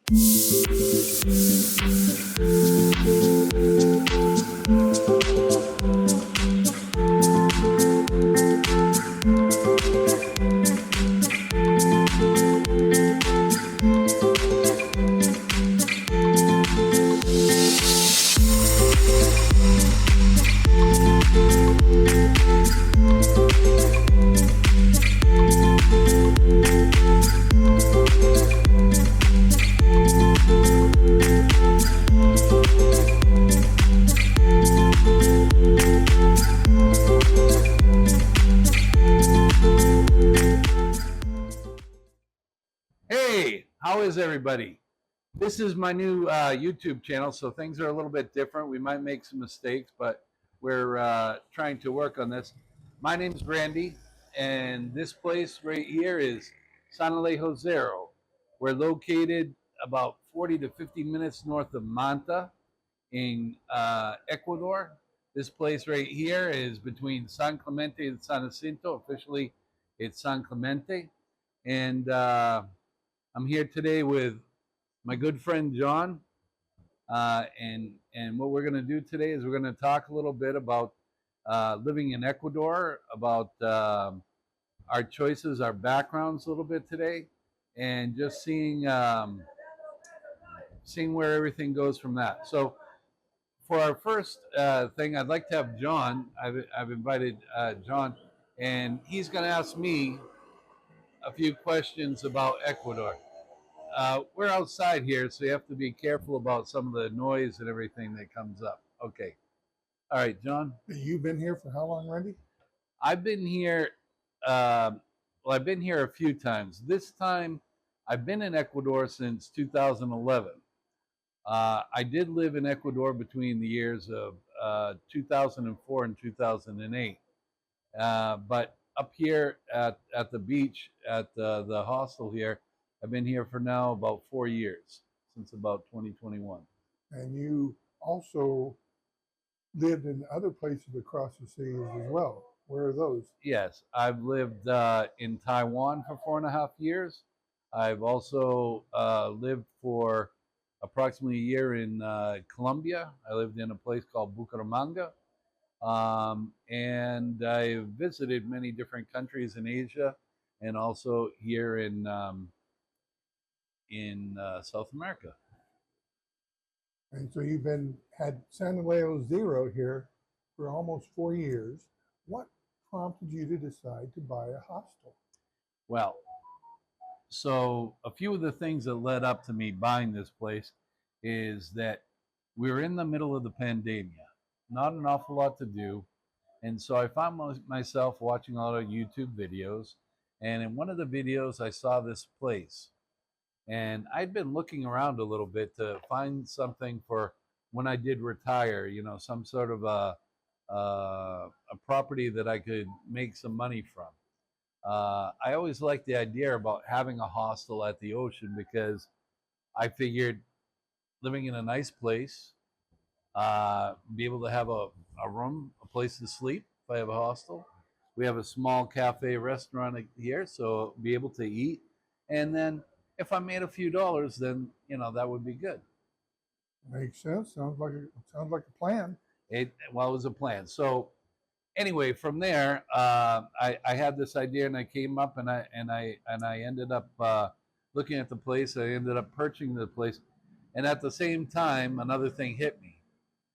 Hey, how is everybody? This is my new YouTube channel, so things are a little bit different. We might make some mistakes, but we're trying to work on this. My name's Randy, and this place right here is San Alejo Zero. We're located about 40 to 50 minutes north of Manta in Ecuador. This place right here is between San Clemente and San Jacinto. Officially, it's San Clemente. And I'm here today with my good friend John, and what we're going to do today is we're going to talk a little bit about living in Ecuador, about our choices, our backgrounds a little bit today, and just seeing where everything goes from that. So for our first thing, I'd like to have John. I've invited John, and he's going to ask me a few questions about Ecuador. We're outside here, so you have to be careful about some of the noise and everything that comes up. Okay. All right, John. You've been here for how long, Randy? I've been here. Uh, well, I've been here a few times. This time, I've been in Ecuador since 2011. I did live in Ecuador between the years of 2004 and 2008. But up here at the beach, at the hostel here, I've been here for now about 4 years, since about 2021. And you also lived in other places across the seas as well. Where are those? Yes, I've lived in Taiwan for 4.5 years. I've also lived for approximately a year in Colombia. I lived in a place called Bucaramanga. And I visited many different countries in Asia and also here in South America. And so you've had San Leo Zero here for almost 4 years. What prompted you to decide to buy a hostel? Well, so a few of the things that led up to me buying this place is that we were in the middle of the pandemic, not an awful lot to do. And so I found myself watching a lot of YouTube videos. And in one of the videos, I saw this place. And I'd been looking around a little bit to find something for when I did retire, some sort of a property that I could make some money from. I always liked the idea about having a hostel at the ocean because I figured living in a nice place, be able to have a room, a place to sleep if I have a hostel. We have a small cafe restaurant here, so be able to eat. And then if I made a few dollars, then that would be good. Makes sense. Sounds like a plan. It was a plan. So anyway, from there, I had this idea, and I came up, and I ended up looking at the place. I ended up purchasing the place, and at the same time, another thing hit me.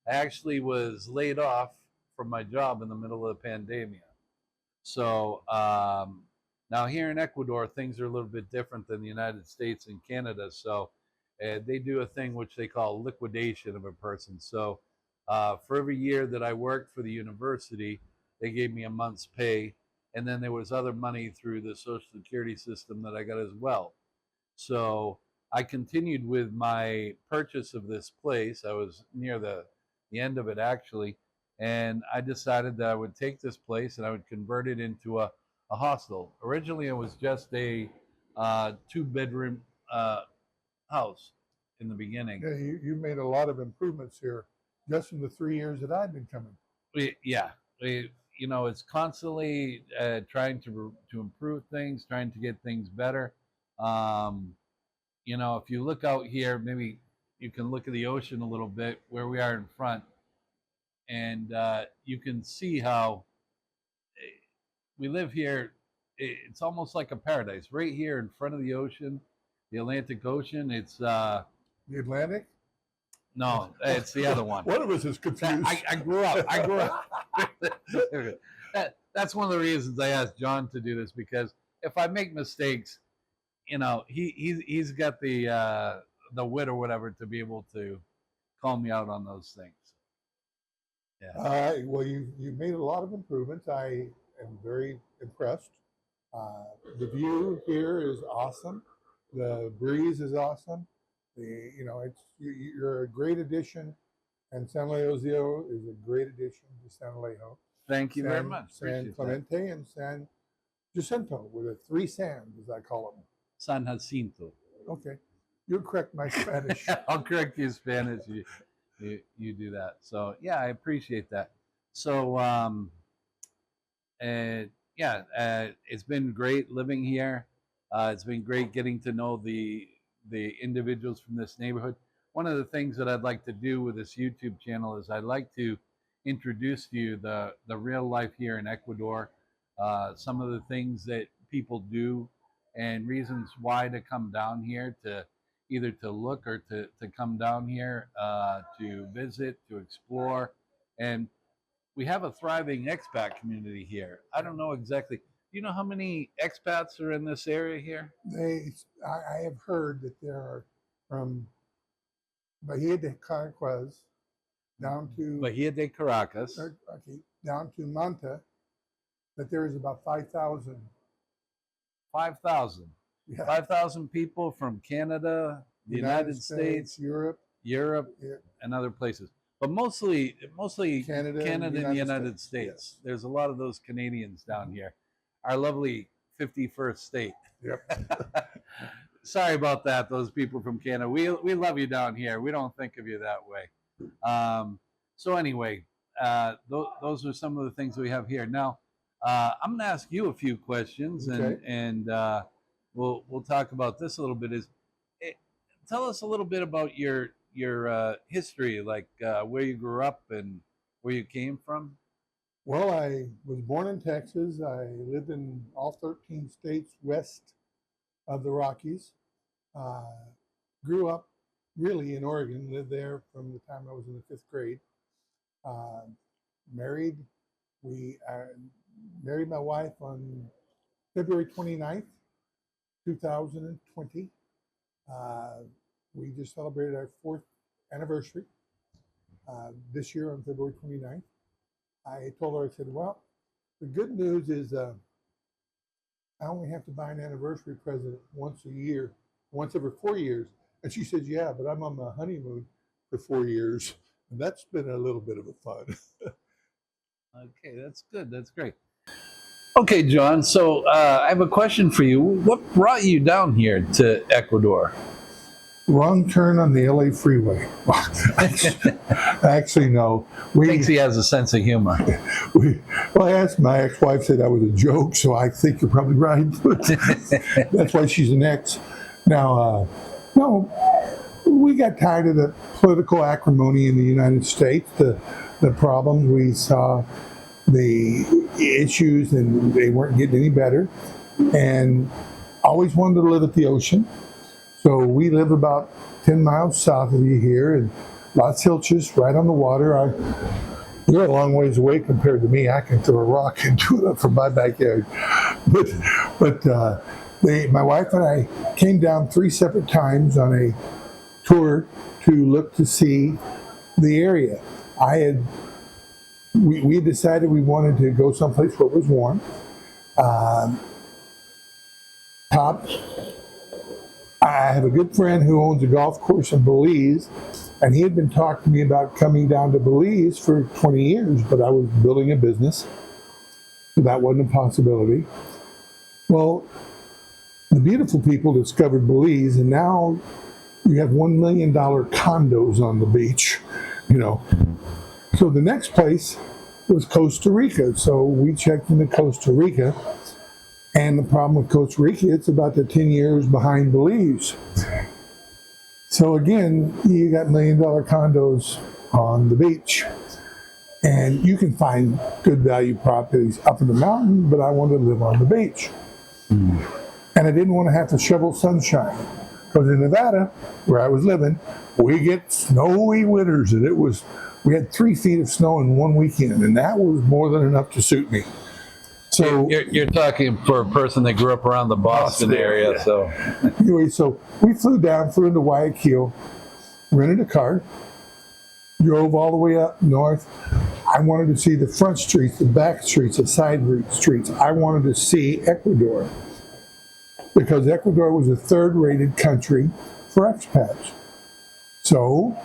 I actually was laid off from my job in the middle of the pandemic. So now here in Ecuador, things are a little bit different than the United States and Canada. So they do a thing which they call liquidation of a person. So for every year that I worked for the university, they gave me a month's pay. And then there was other money through the Social Security system that I got as well. So I continued with my purchase of this place. I was near the end of it, actually. And I decided that I would take this place and I would convert it into a hostel. Originally, it was just a 2-bedroom house in the beginning. Yeah, you made a lot of improvements here just in the 3 years that I've been coming. It's constantly trying to improve things, trying to get things better. you know, if you look out here, maybe you can look at the ocean a little bit where we are in front, and you can see how we live here. It's almost like a paradise right here in front of the ocean, the Atlantic Ocean. It's The Atlantic? no, it's the other one. One of us is confused. I grew up. I grew up. That's one of the reasons I asked John to do this, because if I make mistakes, you know, he's got the wit or whatever to be able to call me out on those things. Yeah. Well, you've made a lot of improvements. I am very impressed. The view here is awesome. The breeze is awesome. You're a great addition, and San Leozio is a great addition to San Alejo. Thank you very much. San Appreciate Clemente that. and San Jacinto, with the three Sans, as I call them. San Jacinto. Okay, you'll correct my Spanish. I'll correct you in Spanish. You do that. So yeah, I appreciate that. So it's been great living here. It's been great getting to know the individuals from this neighborhood. One of the things that I'd like to do with this YouTube channel is I'd like to introduce to you the real life here in Ecuador, some of the things that people do and reasons why to come down here, to either to look or to come down here to visit, to explore. And we have a thriving expat community here. I don't know exactly. Do you know how many expats are in this area here? I have heard that there are from Bahia de Caracas down to Bahia de Caracas. Down to Manta, that there is about 5,000. 5,000. Yeah. 5,000 people from Canada, the United States, Europe, yeah, and other places. But mostly Canada and the United States. Yes. There's a lot of those Canadians down here. Our lovely 51st state. Yep. Sorry about that, those people from Canada. We love you down here. We don't think of you that way. So anyway, those are some of the things we have here. Now, I'm going to ask you a few questions, Okay. and we'll talk about this a little bit. Tell us a little bit about your history, like where you grew up and where you came from. Well, I was born in Texas. I lived in all 13 states west of the Rockies. Grew up really in Oregon, lived there from the time I was in the 5th grade. Married. We married my wife on February 29th, 2020. We just celebrated our 4th anniversary this year on February 29th. I told her, I said, well, the good news is I only have to buy an anniversary present once a year, once every 4 years. And she said, yeah, but I'm on my honeymoon for 4 years. And that's been a little bit of a fun. Okay, that's good. That's great. Okay, John, so I have a question for you. What brought you down here to Ecuador? Wrong turn on the LA freeway. Actually, no. Thinks he has a sense of humor. I asked my ex-wife, said I was a joke, so I think you're probably right. That's why she's an ex. Now, no, we got tired of the political acrimony in the United States, the problems. We saw the issues, and they weren't getting any better. And always wanted to live at the ocean. So we live about 10 miles south of you here, and Los Hilches, right on the water. You're a long ways away compared to me. I can throw a rock into it from my backyard. But my wife and I came down 3 separate times on a tour to look to see the area. We decided we wanted to go someplace where it was warm. I have a good friend who owns a golf course in Belize, and he had been talking to me about coming down to Belize for 20 years, but I was building a business, so that wasn't a possibility. Well, the beautiful people discovered Belize, and now you have $1 million condos on the beach, you know. So the next place was Costa Rica, so we checked into Costa Rica. And the problem with Costa Rica, it's about 10 years behind Belize. So again, you got $1 million condos on the beach, and you can find good value properties up in the mountain, but I wanted to live on the beach. And I didn't want to have to shovel sunshine, because in Nevada, where I was living, we get snowy winters, and we had 3 feet of snow in one weekend, and that was more than enough to suit me. So you're talking for a person that grew up around the Boston area, yeah. so Anyway, so we flew into Guayaquil, rented a car, drove all the way up north. I wanted to see the front streets, the back streets, the side streets. I wanted to see Ecuador, because Ecuador was a third-rated country for expats. So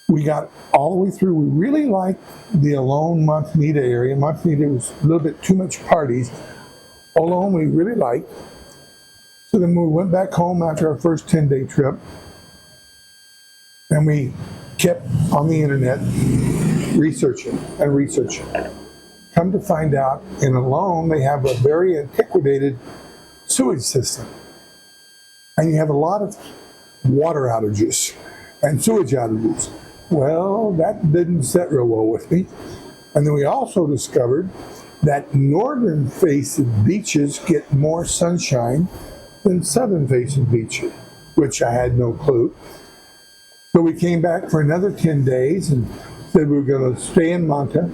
we got all the way through. We really liked the Olón Montanita area. Montanita was a little bit too much parties. Olón we really liked. So then we went back home after our first 10-day trip, and we kept on the internet researching and researching. Come to find out, in Olón they have a very antiquated sewage system, and you have a lot of water outages and sewage outages. Well, that didn't sit real well with me. And then we also discovered that northern facing beaches get more sunshine than southern facing beaches, which I had no clue. So we came back for another 10 days and said we were going to stay in Manta.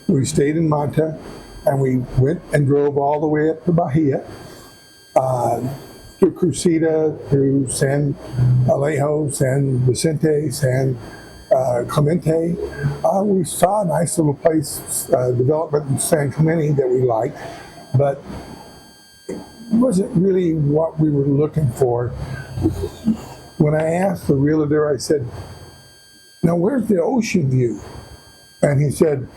We stayed in Manta, and we went and drove all the way up to Bahia, through Crucita, through San Alejo, San Vicente, San Clemente. We saw a nice little place, development in San Clemente that we liked, but it wasn't really what we were looking for. When I asked the realtor, I said, "Now where's the ocean view?" And he said,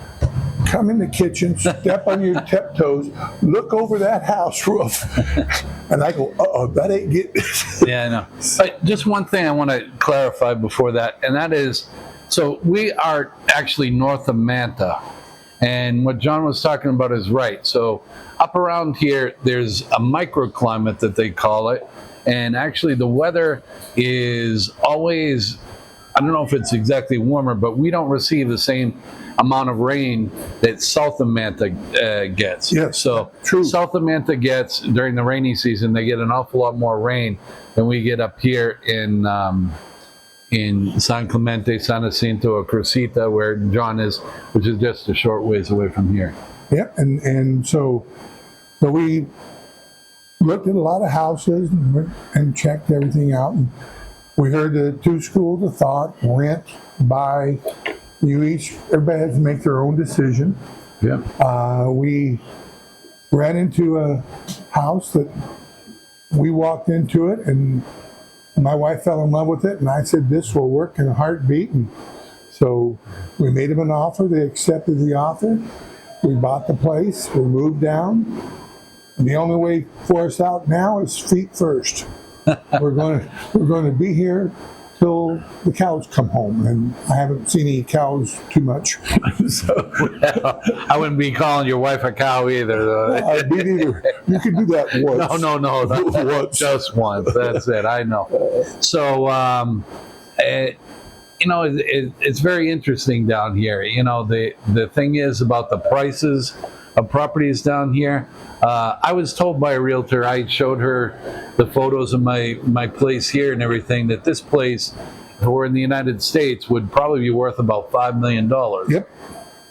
"Come in the kitchen, step on your tiptoes, look over that house roof." And I go, "Uh-oh, that ain't getting it." yeah, I know. But just one thing I want to clarify before that, and that is, so we are actually north of Manta, and what John was talking about is right. So up around here, there's a microclimate that they call it, and actually the weather is always, I don't know if it's exactly warmer, but we don't receive the same amount of rain that south of Manta gets. Yes, so true. South of Manta gets, during the rainy season, they get an awful lot more rain than we get up here in San Clemente, San Jacinto, or Crucita, where John is, which is just a short ways away from here. Yep, and so we looked at a lot of houses and checked everything out. And we heard the 2 schools of thought: rent, buy. Everybody has to make their own decision. Yeah. We ran into a house that we walked into it, and my wife fell in love with it, and I said, "This will work in a heartbeat." And so we made them an offer. They accepted the offer. We bought the place. We moved down. And the only way for us out now is feet first. We're going to be here till the cows come home, and I haven't seen any cows too much. So I wouldn't be calling your wife a cow either. Me neither. You can do that once. No, Once. just once. That's it. I know. So, it's very interesting down here. The thing is about the prices of properties down here. I was told by a realtor, I showed her the photos of my place here and everything, that this place, if it were in the United States, would probably be worth about $5 million. Yep.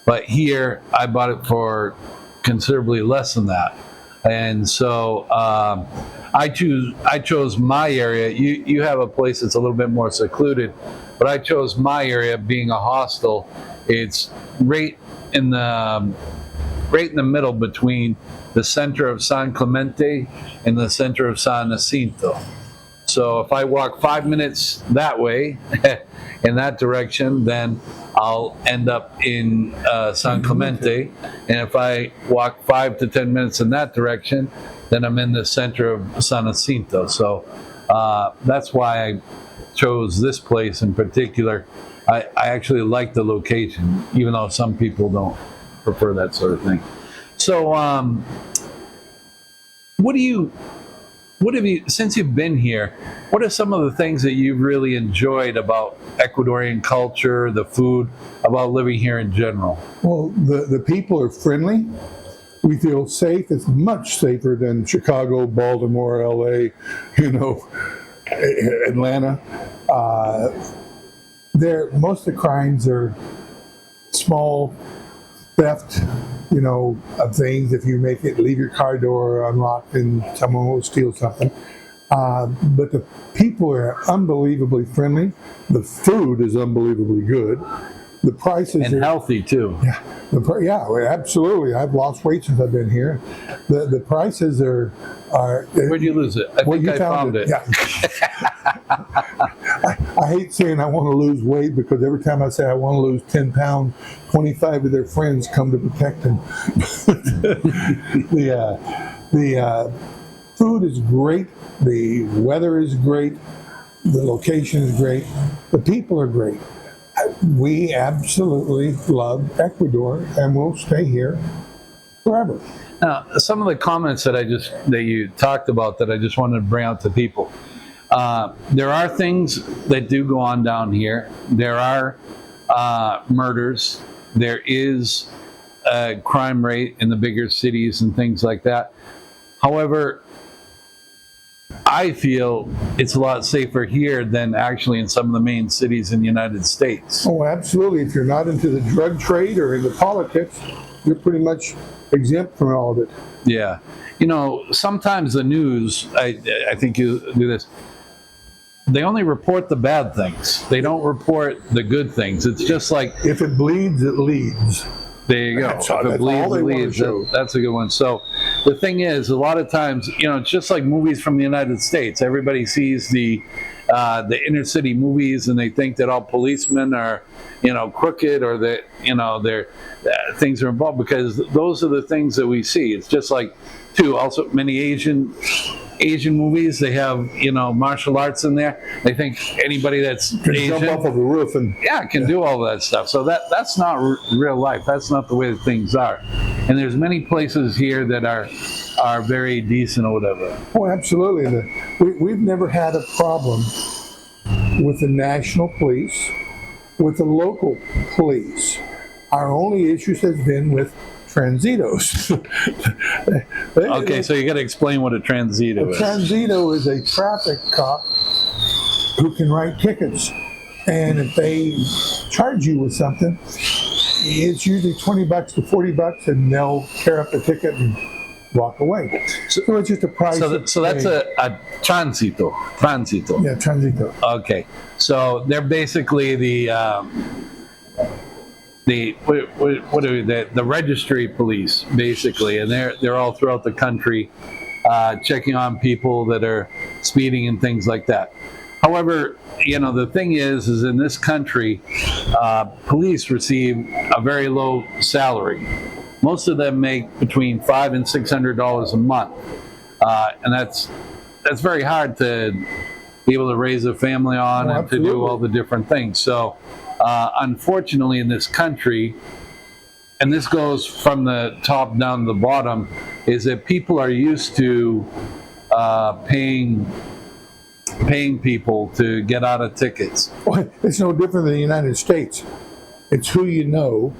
But here, I bought it for considerably less than that. And so I chose my area. You have a place that's a little bit more secluded, but I chose my area, being a hostel. It's right in the middle between the center of San Clemente and the center of San Jacinto. So if I walk 5 minutes that way, in that direction, then I'll end up in San Clemente. And if I walk 5 to 10 minutes in that direction, then I'm in the center of San Jacinto. So that's why I chose this place in particular. I actually like the location, even though some people don't prefer that sort of thing. So what do you what have you, since you've been here, what are some of the things that you've really enjoyed about Ecuadorian culture, the food, about living here in general? Well, the people are friendly. We feel safe. It's much safer than Chicago, Baltimore, LA, Atlanta. Most of the crimes are small theft, of things. If you leave your car door unlocked and someone will steal something. But the people are unbelievably friendly. The food is unbelievably good. The prices and are healthy too. Yeah, absolutely. I've lost weight since I've been here. The prices are. Where'd you lose it? I think I found it. Yeah. I hate saying I want to lose weight because every time I say I want to lose 10 pounds, 25 of their friends come to protect them. The food is great. The weather is great. The location is great. The people are great. We absolutely love Ecuador and we'll stay here forever. Now, some of the comments that you talked about that I just wanted to bring out to people. There are things that do go on down here. There are murders. There is a crime rate in the bigger cities and things like that. However, I feel it's a lot safer here than actually in some of the main cities in the United States. Oh, absolutely. If you're not into the drug trade or into politics, you're pretty much exempt from all of it. Yeah. Sometimes the news, I think you do this, they only report the bad things. They don't report the good things. It's just like... If it bleeds, it leads. There you go. If it bleeds, it leads. That's a good one. So the thing is, a lot of times, it's just like movies from the United States. Everybody sees the inner city movies and they think that all policemen are, crooked or that, their things are involved, because those are the things that we see. It's just like, too, also many Asian movies, they have, martial arts in there. They think anybody that's can Asian, jump off of a roof and can do all that stuff. So that's not real life. That's not the way that things are. And there's many places here that are very decent or whatever. Oh, absolutely. We've never had a problem with the national police, with the local police. Our only issues has been with transitos. Okay, so you got to explain what a transito is. A transito is a traffic cop who can write tickets, and if they charge you with something, it's usually $20 to $40, and they'll tear up the ticket and walk away. So it's just a price. So that's a transito. Transito. Yeah, transito. Okay, so they're basically the registry police, basically, and they're all throughout the country, checking on people that are speeding and things like that. However, the thing is in this country, police receive a very low salary. Most of them make between $500 and $600 a month, and that's very hard to be able to raise a family on and absolutely. to do all the different things. So. Unfortunately, in this country, and this goes from the top down to the bottom, is that people are used to paying people to get out of tickets. Well, it's no different than the United States. It's who you know,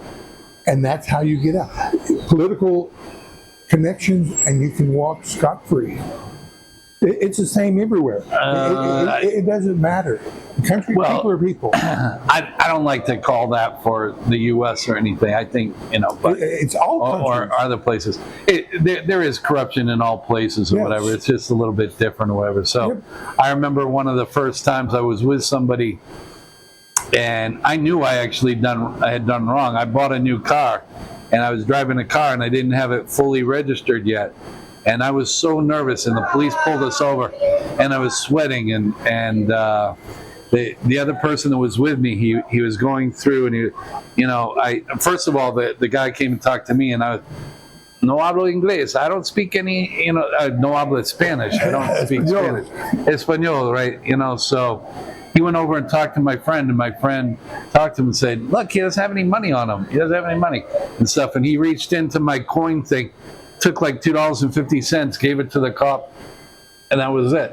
and that's how you get out. Political connections, and you can walk scot-free. It's the same everywhere. It doesn't matter. Country people are people. I don't like to call that for the U.S. or anything. I think but it's all or other places. There is corruption in all places or whatever. It's just a little bit different or whatever. So I remember one of the first times I was with somebody, and I knew I had done wrong. I bought a new car, and I was driving a car, and I didn't have it fully registered yet. And I was so nervous, and the police pulled us over, and I was sweating, and the other person that was with me, he was going through, and first of all, the guy came and talked to me, and I was, no hablo inglés. I don't speak any, no hablo Spanish. I don't speak Spanish. Espanol, right? So he went over and talked to my friend, and my friend talked to him and said, look, he doesn't have any money on him. He doesn't have any money and stuff. And he reached into my coin thing, took like $2.50, gave it to the cop, and that was it.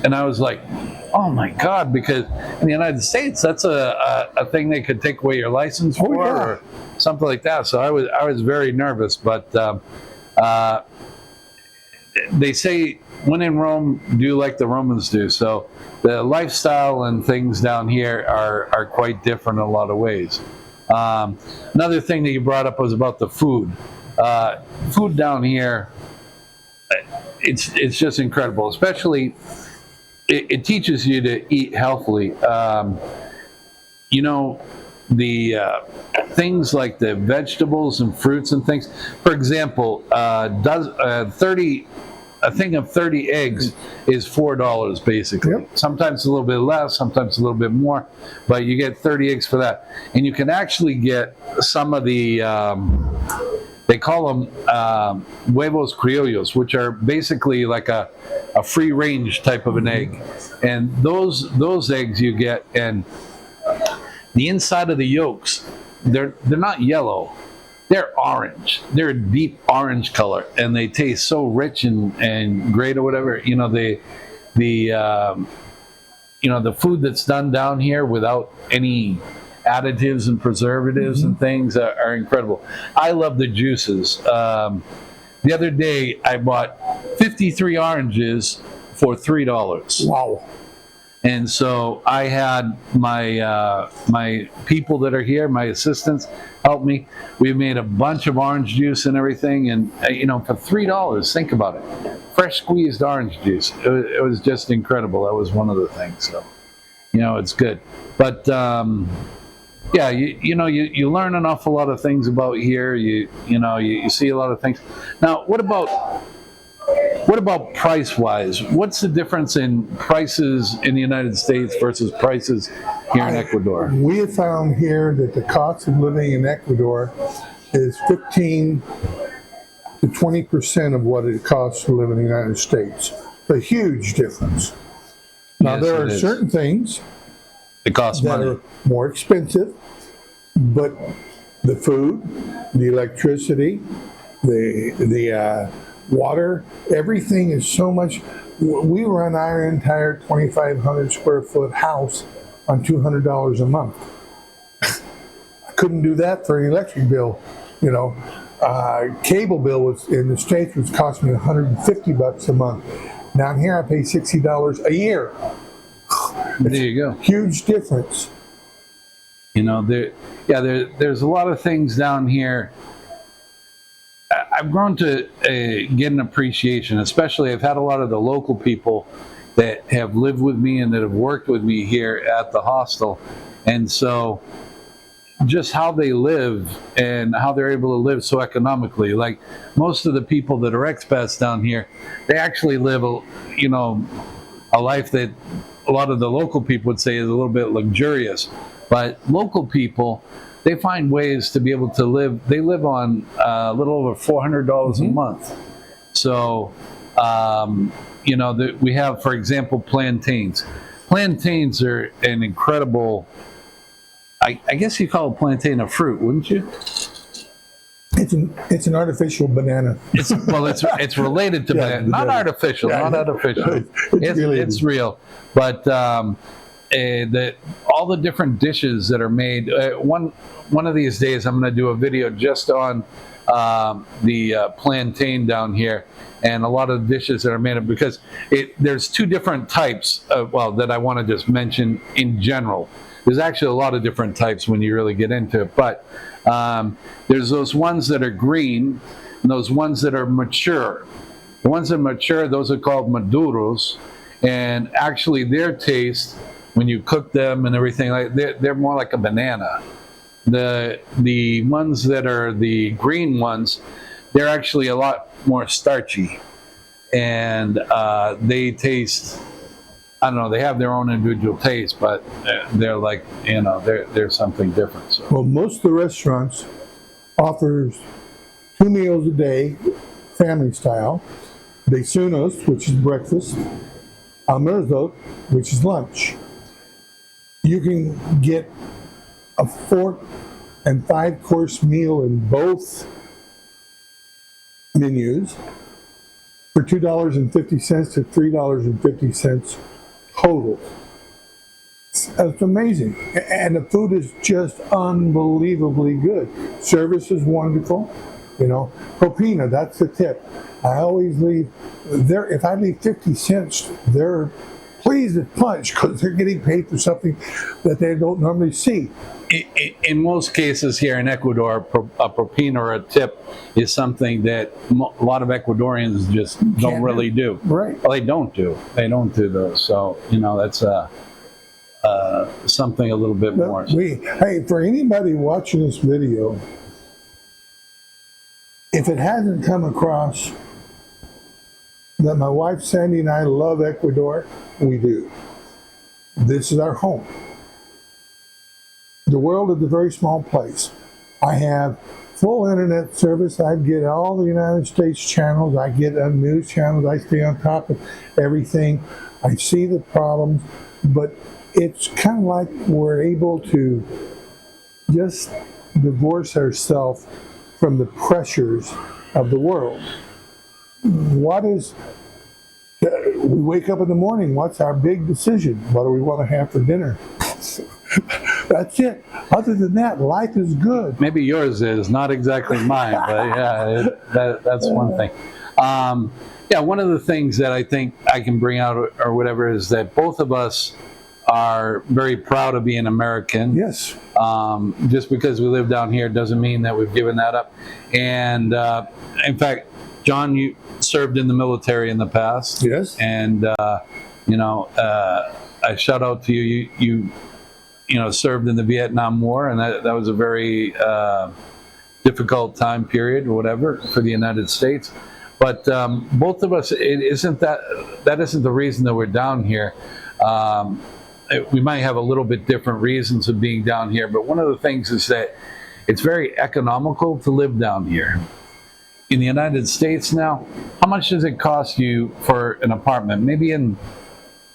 And I was like, oh my God, because in the United States, that's a thing they could take away your license for, or something like that. So I was very nervous, but they say when in Rome, do like the Romans do. So the lifestyle and things down here are quite different in a lot of ways. Another thing that you brought up was about the food. Food down here, it's just incredible. Especially, it teaches you to eat healthily. You know, the things like the vegetables and fruits and things. For example, a thing of 30 eggs is $4 basically. Yep. Sometimes a little bit less, sometimes a little bit more, but you get 30 eggs for that. And you can actually get some of the, they call them huevos criollos, which are basically like a free range type of an egg. And those eggs you get, and the inside of the yolks, they're not yellow. They're orange. They're a deep orange color, and they taste so rich and great, or whatever. You know, the food that's done down here without any additives and preservatives and things are incredible. I love the juices. The other day, I bought 53 oranges for $3. Wow. And so I had my my people that are here, my assistants, help me. We made a bunch of orange juice and everything, and you know, for $3, think about it, fresh squeezed orange juice. It was just incredible. That was one of the things. So, you know, it's good. But yeah, you know, you learn an awful lot of things about here. You see a lot of things. Now, what about price-wise? What's the difference in prices in the United States versus prices here in Ecuador? We have found here that the cost of living in Ecuador is 15 to 20% of what it costs to live in the United States. A huge difference. Now, Yes, there it are is. certain things It costs that money. are more expensive, but the food, the electricity, the water, everything is so much. We run our entire 2,500 square foot house on $200 a month. I couldn't do that for an electric bill. You know, cable bill was in the States was cost me $150 a month. Down here, I pay $60 a year. There you go. Huge difference. You know, there's a lot of things down here. I've grown to get an appreciation, especially I've had a lot of the local people that have lived with me and that have worked with me here at the hostel. And so just how they live and how they're able to live so economically. Like most of the people that are expats down here, they actually live a life that a lot of the local people would say is a little bit luxurious. But local people, they find ways to be able to live. They live on a little over $400 a month. So, you know, we have, for example, plantains. Plantains are an incredible, I guess you call a plantain a fruit, wouldn't you? It's an artificial banana. It's related to banana. Not artificial, not artificial. It's real. But all the different dishes that are made. One of these days, I'm going to do a video just on the plantain down here, and a lot of the dishes that are made of, because there's two different types that I want to just mention in general. There's actually a lot of different types when you really get into it, but there's those ones that are green and those ones that are mature. The ones that are mature, those are called maduros, and actually their taste, when you cook them and everything, like they're more like a banana. The ones that are the green ones, they're actually a lot more starchy, and they taste, I don't know, they have their own individual taste, but they're like, you know, they're something different. So. Well, most of the restaurants offers 2 meals a day, family style. Desayunos, which is breakfast. Almuerzo, which is lunch. You can get a 4 and 5 course meal in both menus. for $2.50 to $3.50 total. It's amazing. And the food is just unbelievably good. Service is wonderful. You know, propina, that's the tip. I always leave there, if I leave 50 cents, they're pleased as punch because they're getting paid for something that they don't normally see. In most cases here in Ecuador, a propina or a tip is something that a lot of Ecuadorians just don't really do. Right. Well, they don't do. They don't do those. So, you know, that's something a little bit more. Hey, for anybody watching this video, if it hasn't come across that my wife Sandy and I love Ecuador, we do. This is our home. The world is a very small place. I have full internet service. I get all the United States channels. I get news channels. I stay on top of everything. I see the problems, but it's kind of like we're able to just divorce ourselves from the pressures of the world. We wake up in the morning, what's our big decision? What do we want to have for dinner? That's it. Other than that, life is good. Maybe yours is, not exactly mine, but yeah, that's one thing. Yeah, one of the things that I think I can bring out or whatever is that both of us are very proud of being American. Yes. Just because we live down here doesn't mean that we've given that up. And in fact, John, you served in the military in the past. Yes. And you know, I shout out to you. You know, served in the Vietnam War, and that was a very difficult time period or whatever for the United States. But both of us, that isn't the reason that we're down here. We might have a little bit different reasons of being down here, but one of the things is that it's very economical to live down here. In the United States now, how much does it cost you for an apartment? Maybe in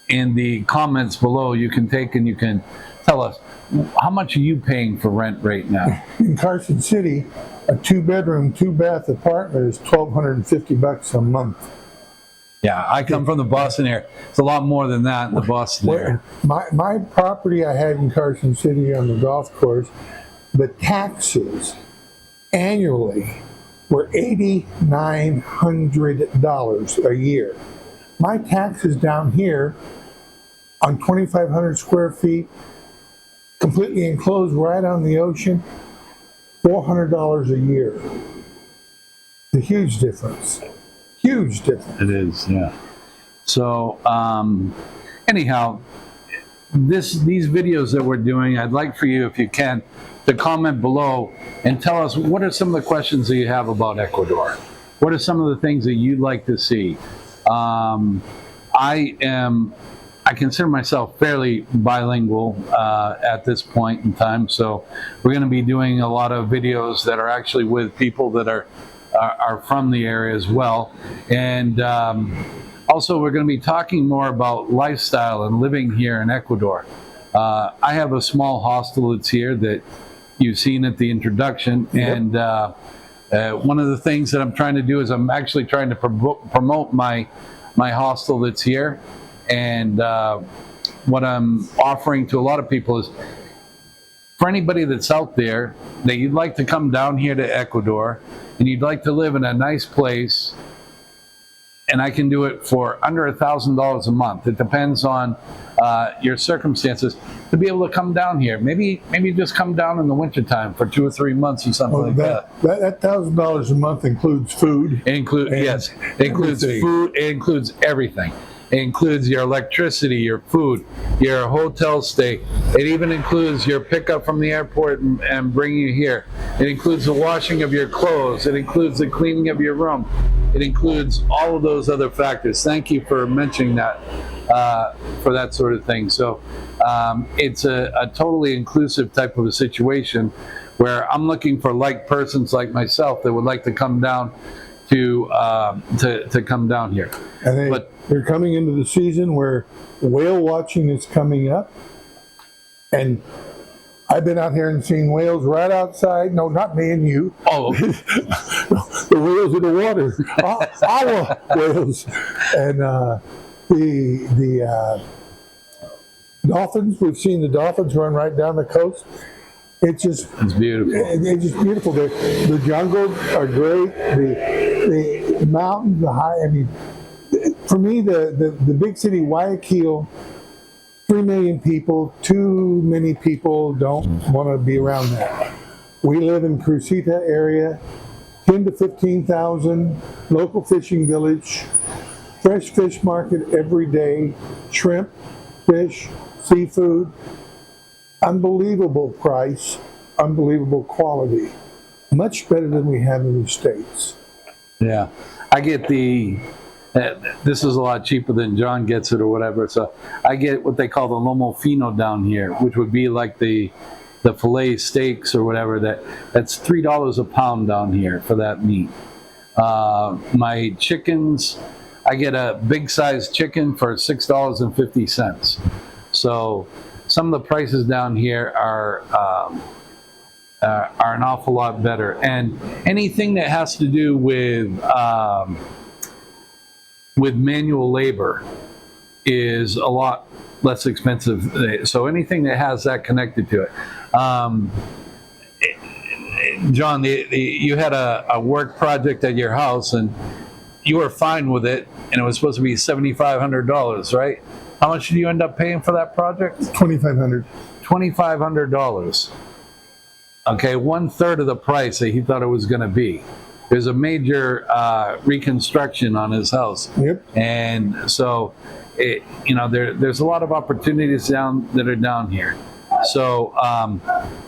the comments below you can take and you can tell us, how much are you paying for rent right now? In Carson City, a 2-bedroom, 2-bath apartment is $1,250 a month. Yeah, I come from the Boston area. It's a lot more than that in the Boston area. My property I had in Carson City on the golf course, the taxes annually were $8,900 a year. My taxes down here on 2,500 square feet, completely enclosed right on the ocean, $400 a year. It's a huge difference. Huge difference. It is, yeah. So, anyhow, these videos that we're doing, I'd like for you, if you can, to comment below and tell us what are some of the questions that you have about Ecuador. What are some of the things that you'd like to see? I consider myself fairly bilingual at this point in time, so we're going to be doing a lot of videos that are actually with people that are from the area as well, and also we're going to be talking more about lifestyle and living here in Ecuador. I have a small hostel that's here that you've seen at the introduction, and one of the things that I'm trying to do is I'm actually trying to promote my hostel that's here. And what I'm offering to a lot of people is, for anybody that's out there that you'd like to come down here to Ecuador and you'd like to live in a nice place, and I can do it for under $1,000 a month. It depends on your circumstances to be able to come down here. Maybe just come down in the wintertime for 2 or 3 months or something like that. That $1,000 a month includes food. Yes, it includes food. It includes everything. It includes your electricity, your food, your hotel stay. It even includes your pickup from the airport and bringing you here. It includes the washing of your clothes. It includes the cleaning of your room. It includes all of those other factors. Thank you for mentioning that, for that sort of thing. So it's a totally inclusive type of a situation where I'm looking for like persons like myself that would like to come down to come down here. And they're coming into the season where whale watching is coming up, and I've been out here and seen whales right outside. No, not me and you. Oh, The whales in the water, our whales, and the dolphins. We've seen the dolphins run right down the coast. It's beautiful. It's just beautiful. The jungles are great. The mountains, the high. I mean, for me, the big city, Guayaquil, 3 million people. Too many people don't want to be around that. We live in Crucita area, 10 to 15,000, local fishing village, fresh fish market every day, shrimp, fish, seafood, unbelievable price, unbelievable quality, much better than we have in the States. Yeah, I get this is a lot cheaper than John gets it or whatever. So I get what they call the lomo fino down here, which would be like the fillet steaks or whatever. That's $3 a pound down here for that meat. My chickens, I get a big size chicken for $6.50. So some of the prices down here are an awful lot better. And anything that has to do with manual labor is a lot less expensive. So anything that has that connected to it. John, you had a work project at your house and you were fine with it, and it was supposed to be $7,500, right? How much did you end up paying for that project? $2,500. $2,500. Okay, 1/3 of the price that he thought it was going to be. There's a major reconstruction on his house. Yep. And so, there's a lot of opportunities that are down here. So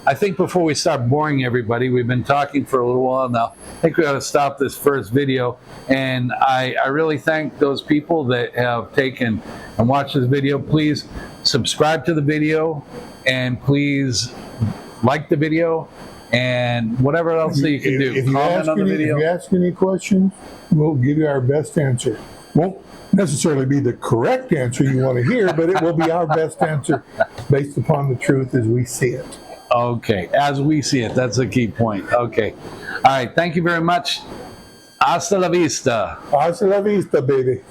I think before we start boring everybody, we've been talking for a little while now. I think we ought to stop this first video. And I really thank those people that have taken and watched this video. Please subscribe to the video, and please like the video, and whatever else that you can do. Comment on the video. If you ask any questions, we'll give you our best answer. Won't necessarily be the correct answer you want to hear, but it will be our best answer based upon the truth as we see it. Okay, as we see it. That's a key point. Okay. All right. Thank you very much. Hasta la vista. Hasta la vista, baby.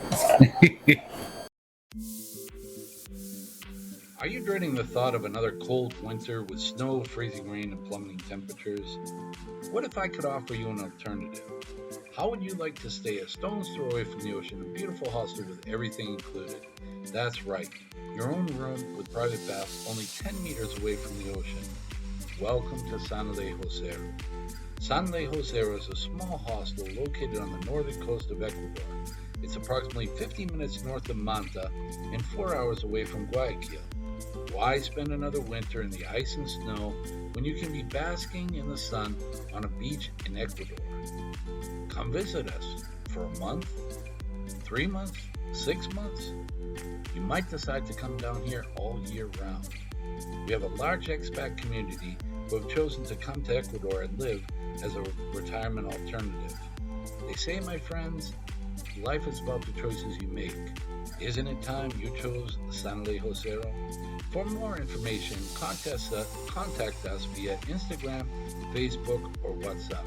Are you dreading the thought of another cold winter with snow, freezing rain, and plummeting temperatures? What if I could offer you an alternative? How would you like to stay a stone's throw away from the ocean in a beautiful hostel with everything included? That's right, your own room with private bath only 10 meters away from the ocean. Welcome to San Alejosero. San Alejosero is a small hostel located on the northern coast of Ecuador. It's approximately 50 minutes north of Manta and 4 hours away from Guayaquil. Why spend another winter in the ice and snow when you can be basking in the sun on a beach in Ecuador? Come visit us for a month, 3 months, 6 months. You might decide to come down here all year round. We have a large expat community who have chosen to come to Ecuador and live as a retirement alternative. They say, my friends, life is about the choices you make. Isn't it time you chose San Alejosero? For more information, contact us via Instagram, Facebook, or WhatsApp.